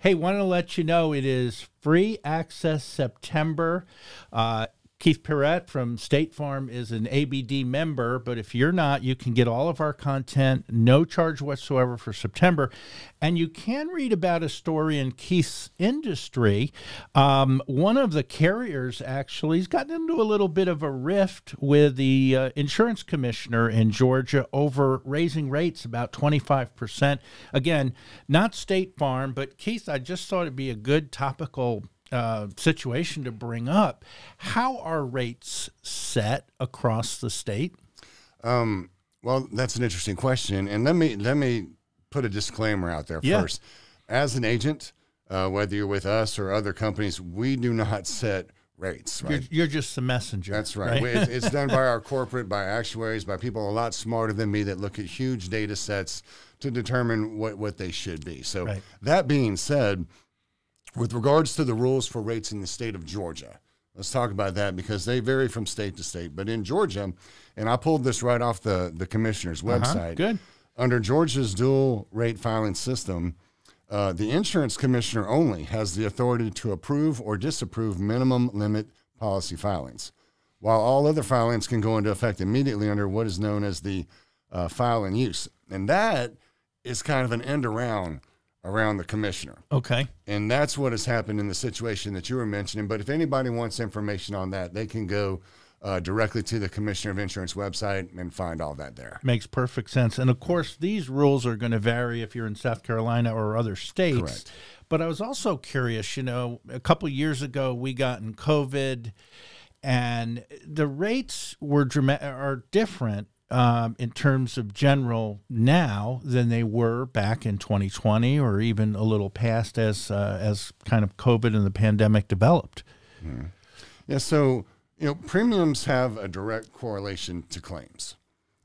Hey, want to let you know it is Free Access September. Keith Perret from State Farm is an ABD member, but if you're not, you can get all of our content, no charge whatsoever for September. And you can read about a story in Keith's industry. One of the carriers actually has gotten into a little bit of a rift with the insurance commissioner in Georgia over raising rates about 25%. Again, not State Farm, but Keith, I just thought it'd be a good topical situation to bring up. How are rates set across the state? Well, that's an interesting question, and let me put a disclaimer out there first. As an agent, whether you're with us or other companies, we do not set rates. Right? You're just the messenger. That's right. It's done by our corporate, by actuaries, by people a lot smarter than me that look at huge data sets to determine what they should be. So that being said, with regards to the rules for rates in the state of Georgia, let's talk about that because they vary from state to state. But in Georgia, and I pulled this right off the commissioner's website. Good. Under Georgia's dual rate filing system, the insurance commissioner only has the authority to approve or disapprove minimum limit policy filings, while all other filings can go into effect immediately under what is known as the file and use. And that is kind of an end around the commissioner. Okay. And that's what has happened in the situation that you were mentioning. But if anybody wants information on that, they can go directly to the Commissioner of Insurance website and find all that there. Makes perfect sense. And of course, these rules are going to vary if you're in South Carolina or other states. Correct. But I was also curious, a couple years ago, we got in COVID and the rates are different in terms of general now than they were back in 2020 or even a little past as kind of COVID and the pandemic developed. Mm-hmm. Yeah, so premiums have a direct correlation to claims,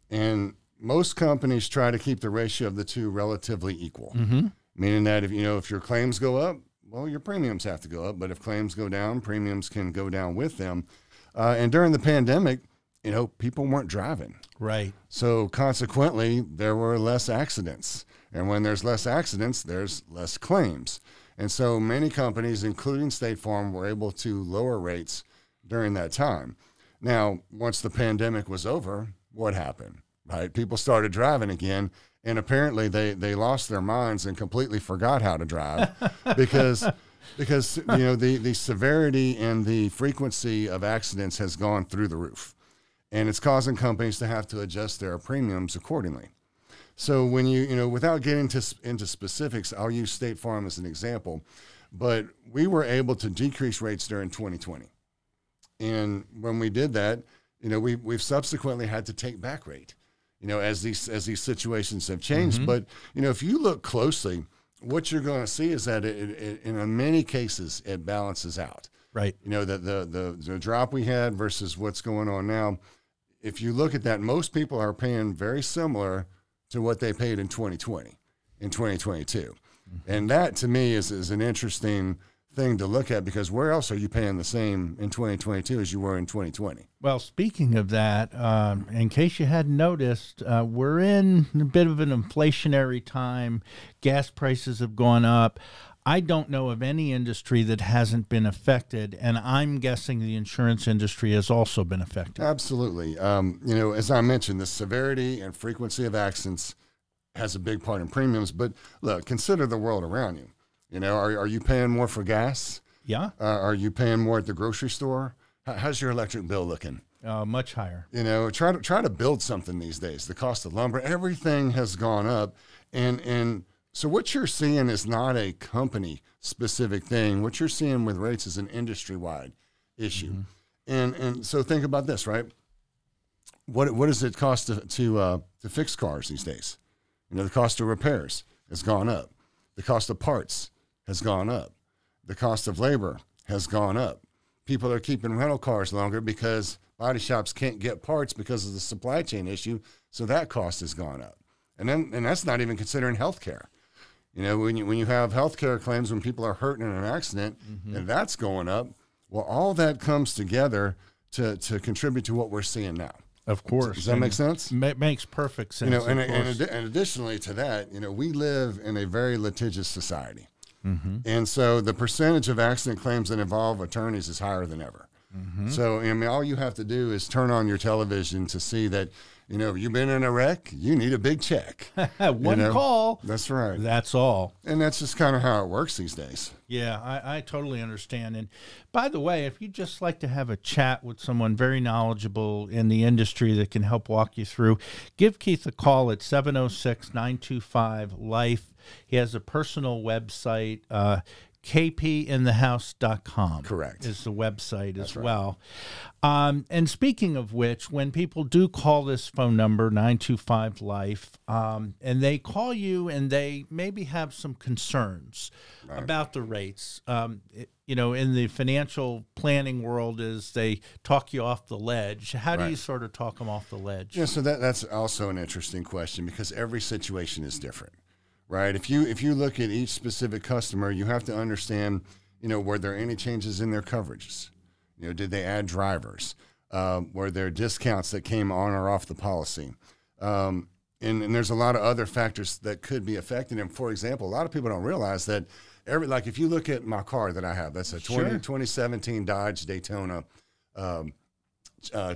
and most companies try to keep the ratio of the two relatively equal. Mm-hmm. Meaning that if your claims go up, well, your premiums have to go up, but if claims go down, premiums can go down with them. And during the pandemic, people weren't driving. Right. So consequently, there were less accidents. And when there's less accidents, there's less claims. And so many companies, including State Farm, were able to lower rates during that time. Now, once the pandemic was over, what happened? Right? People started driving again, and apparently they lost their minds and completely forgot how to drive because the severity and the frequency of accidents has gone through the roof. And it's causing companies to have to adjust their premiums accordingly. So when without getting into specifics, I'll use State Farm as an example, but we were able to decrease rates during 2020. And when we did that, we've subsequently had to take back rate, as these situations have changed. Mm-hmm. But, if you look closely, what you're going to see is that in many cases, it balances out. Right. The drop we had versus what's going on now. If you look at that, most people are paying very similar to what they paid in 2020, in 2022. Mm-hmm. And that, to me, is an interesting thing to look at because where else are you paying the same in 2022 as you were in 2020? Well, speaking of that, in case you hadn't noticed, we're in a bit of an inflationary time. Gas prices have gone up. I don't know of any industry that hasn't been affected, and I'm guessing the insurance industry has also been affected. Absolutely. As I mentioned, the severity and frequency of accidents has a big part in premiums. But look, consider the world around you. Are you paying more for gas? Yeah. Are you paying more at the grocery store? How's your electric bill looking? Much higher. Try to build something these days. The cost of lumber, everything has gone up, and so what you're seeing is not a company-specific thing. What you're seeing with rates is an industry-wide issue. Mm-hmm. And so think about this, right? What does it cost to fix cars these days? The cost of repairs has gone up. The cost of parts has gone up. The cost of labor has gone up. People are keeping rental cars longer because body shops can't get parts because of the supply chain issue, so that cost has gone up. And that's not even considering health care. When you have healthcare claims when people are hurt in an accident, mm-hmm. and that's going up, well, all that comes together to contribute to what we're seeing now. Of course. Does that make sense? Makes perfect sense. And additionally to that, we live in a very litigious society. And so the percentage of accident claims that involve attorneys is higher than ever. So, I mean, all you have to do is turn on your television to see that, you know, you've been in a wreck, you need a big check. One call. That's right. That's all. And that's just kind of how it works these days. Yeah, I totally understand. And by the way, if you'd just like to have a chat with someone very knowledgeable in the industry that can help walk you through, give Keith a call at 706-925-LIFE. He has a personal website, kpinthehouse.com. Correct. Is the website That's as right. well. And speaking of which, when people do call this phone number, 925-LIFE, and they call you and they maybe have some concerns about the rates, you know, in the financial planning world, is they talk you off the ledge. How do you sort of talk them off the ledge? Yeah, so that's also an interesting question because every situation is different. Right. If you look at each specific customer, you have to understand, you know, were there any changes in their coverages? You know, did they add drivers? Were there discounts that came on or off the policy? And there's a lot of other factors that could be affecting them. For example, a lot of people don't realize that like if you look at my car that I have, that's a 2017 Dodge Daytona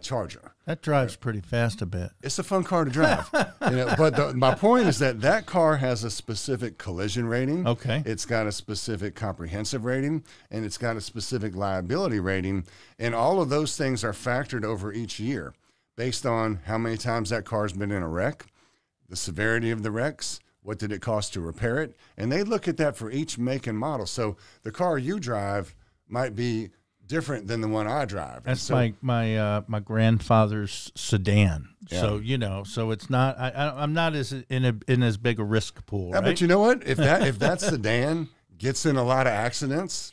Charger. That drives pretty fast a bit. It's a fun car to drive. You know, but my point is that car has a specific collision rating. Okay. It's got a specific comprehensive rating, and it's got a specific liability rating. And all of those things are factored over each year based on how many times that car's been in a wreck, the severity of the wrecks, what did it cost to repair it. And they look at that for each make and model. So the car you drive might be different than the one I drive. That's my grandfather's sedan. Yeah. So, you know, so it's not, I'm not in as big a risk pool. Yeah, right? but you know what? If that sedan gets in a lot of accidents,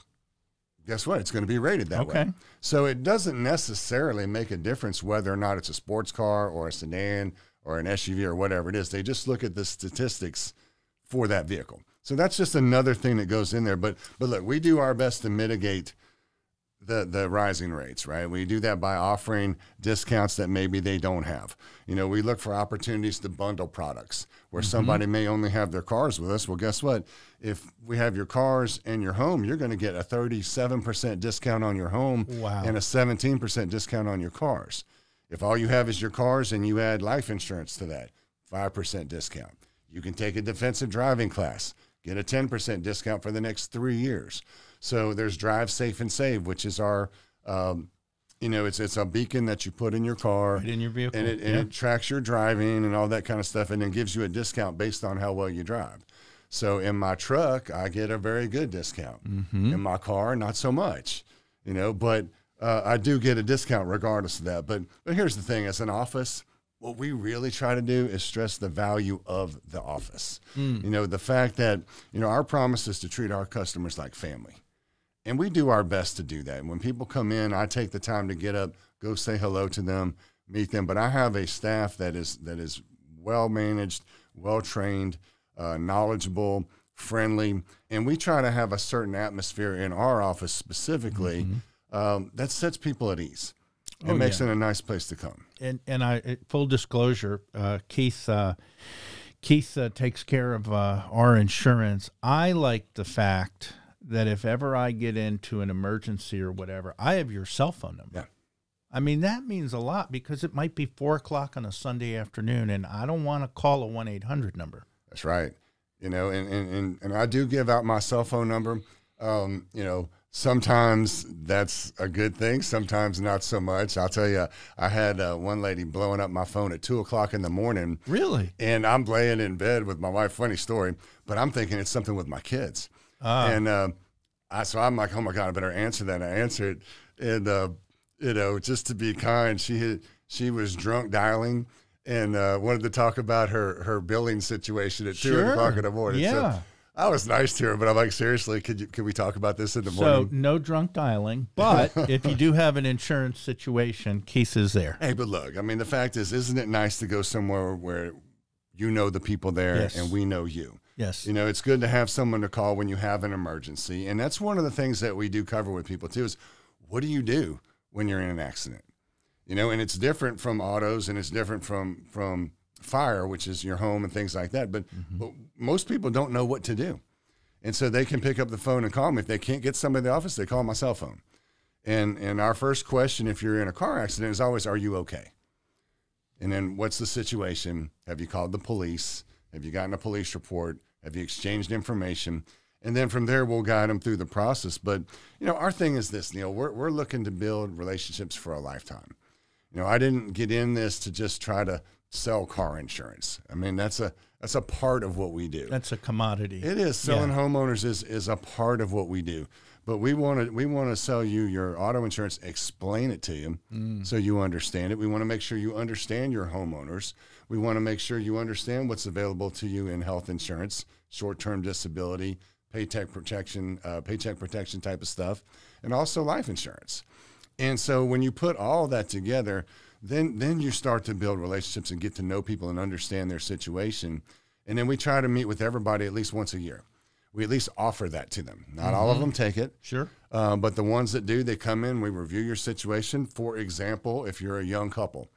guess what? It's going to be rated that way. So it doesn't necessarily make a difference whether or not it's a sports car or a sedan or an SUV or whatever it is. They just look at the statistics for that vehicle. So that's just another thing that goes in there. But look, we do our best to mitigate the rising rates, right? We do that by offering discounts that maybe they don't have. You know, we look for opportunities to bundle products where somebody may only have their cars with us. Well, guess what? If we have your cars and your home, you're going to get a 37% discount on your home and a 17% discount on your cars. If all you have is your cars and you add life insurance to that, 5% discount. You can take a defensive driving class, get a 10% discount for the next 3 years. So there's Drive Safe and Save, which is our, you know, it's a beacon that you put in your car. Right in your vehicle. And it tracks your driving and all that kind of stuff, and then gives you a discount based on how well you drive. So in my truck, I get a very good discount. In my car, not so much, you know, but I do get a discount regardless of that. But here's the thing, as an office, what we really try to do is stress the value of the office. You know, the fact that, you know, our promise is to treat our customers like family. And we do our best to do that. When people come in, I take the time to get up, go say hello to them, meet them. But I have a staff that is well managed, well trained, knowledgeable, friendly, and we try to have a certain atmosphere in our office specifically that sets people at ease. It makes it a nice place to come. And I, full disclosure, Keith takes care of our insurance. I like the fact that if ever I get into an emergency or whatever, I have your cell phone number. Yeah. I mean, that means a lot because it might be 4 o'clock on a Sunday afternoon, and I don't want to call a 1-800 number. That's right. You know, and I do give out my cell phone number. You know, sometimes that's a good thing. Sometimes not so much. I'll tell you, I had one lady blowing up my phone at 2 o'clock in the morning. Really? And I'm laying in bed with my wife. Funny story, but I'm thinking it's something with my kids. And so I'm like, oh my God, I better answer that. And I answered, and you know, just to be kind, she was drunk dialing and wanted to talk about her billing situation at 2 o'clock in the morning. Yeah. So I was nice to her, but I'm like, seriously, could we talk about this in the morning? So no drunk dialing, but if you do have an insurance situation, Keith is there. Hey, but look, I mean, the fact is, isn't it nice to go somewhere where you know the people there and we know you? Yes. You know, it's good to have someone to call when you have an emergency. And that's one of the things that we do cover with people too is, what do you do when you're in an accident? You know, and it's different from autos and it's different from fire, which is your home and things like that. But most people don't know what to do. And so they can pick up the phone and call me. If they can't get somebody in the office, they call my cell phone. And our first question, if you're in a car accident, is always, are you okay? And then what's the situation? Have you called the police? Have you gotten a police report? Have you exchanged information? And then from there, we'll guide them through the process. But, our thing is this, Neil, we're looking to build relationships for a lifetime. I didn't get in this to just try to sell car insurance. I mean, that's a part of what we do. That's a commodity. It is. Selling homeowners is a part of what we do. But we want to sell you your auto insurance, explain it to you so you understand it. We want to make sure you understand your homeowners. We want to make sure you understand what's available to you in health insurance, short-term disability, paycheck protection type of stuff, and also life insurance. And so when you put all that together, then you start to build relationships and get to know people and understand their situation. And then we try to meet with everybody at least once a year. We at least offer that to them. Not all of them take it. Sure. But the ones that do, they come in, we review your situation. For example, if you're a young couple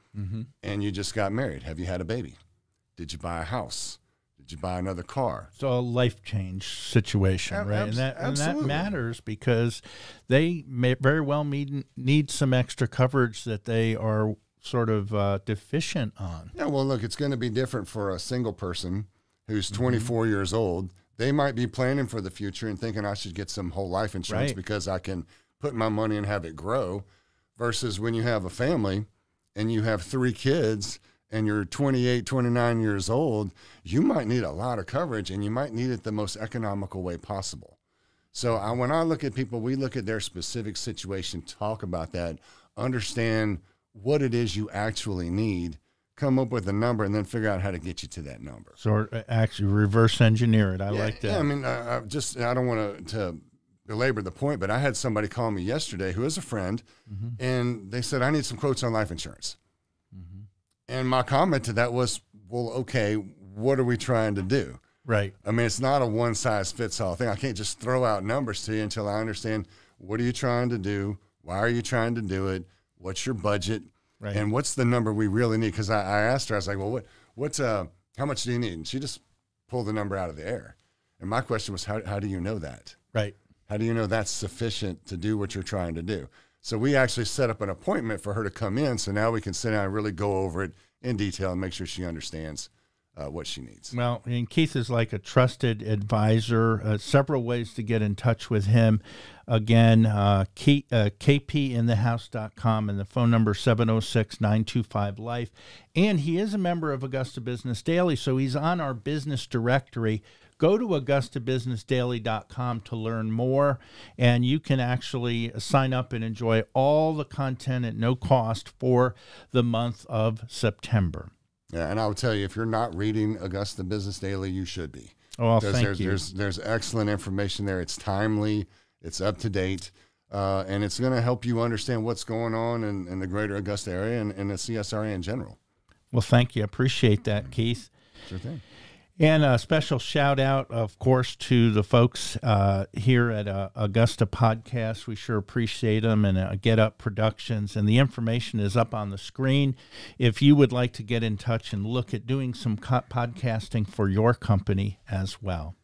and you just got married, have you had a baby? Did you buy a house? Did you buy another car? So a life change situation, right? And that matters because they may very well need some extra coverage that they are sort of deficient on. Yeah, well, look, it's going to be different for a single person who's 24 years old. They might be planning for the future and thinking I should get some whole life insurance because I can put my money and have it grow, versus when you have a family and you have 3 kids and you're 28, 29 years old, you might need a lot of coverage and you might need it the most economical way possible. So when I look at people, we look at their specific situation, talk about that, understand what it is you actually need, come up with a number, and then figure out how to get you to that number. So actually reverse engineer it. I like that. Yeah, I mean, I don't want to belabor the point, but I had somebody call me yesterday who is a friend, and they said, I need some quotes on life insurance. And my comment to that was, well, okay, what are we trying to do? Right. I mean, it's not a one-size-fits-all thing. I can't just throw out numbers to you until I understand, what are you trying to do? Why are you trying to do it? What's your budget? Right. And what's the number we really need? Because I asked her, I was like, well, what's how much do you need? And she just pulled the number out of the air. And my question was, how do you know that? Right. How do you know that's sufficient to do what you're trying to do? So we actually set up an appointment for her to come in. So now we can sit down and really go over it in detail and make sure she understands what she needs. Well, and Keith is like a trusted advisor. Several ways to get in touch with him. Again, kpinthehouse.com, and the phone number 706-925-LIFE. And he is a member of Augusta Business Daily, so he's on our business directory. Go to augustabusinessdaily.com to learn more, and you can actually sign up and enjoy all the content at no cost for the month of September. Yeah, and I would tell you, if you're not reading Augusta Business Daily, you should be. Oh, thank you. There's excellent information there. It's timely, it's up to date, and it's going to help you understand what's going on in the greater Augusta area and the CSRA in general. Well, thank you. I appreciate that, Keith. Sure thing. And a special shout out, of course, to the folks here at Augusta Podcast. We sure appreciate them, and Get Up Productions. And the information is up on the screen. If you would like to get in touch and look at doing some podcasting for your company as well.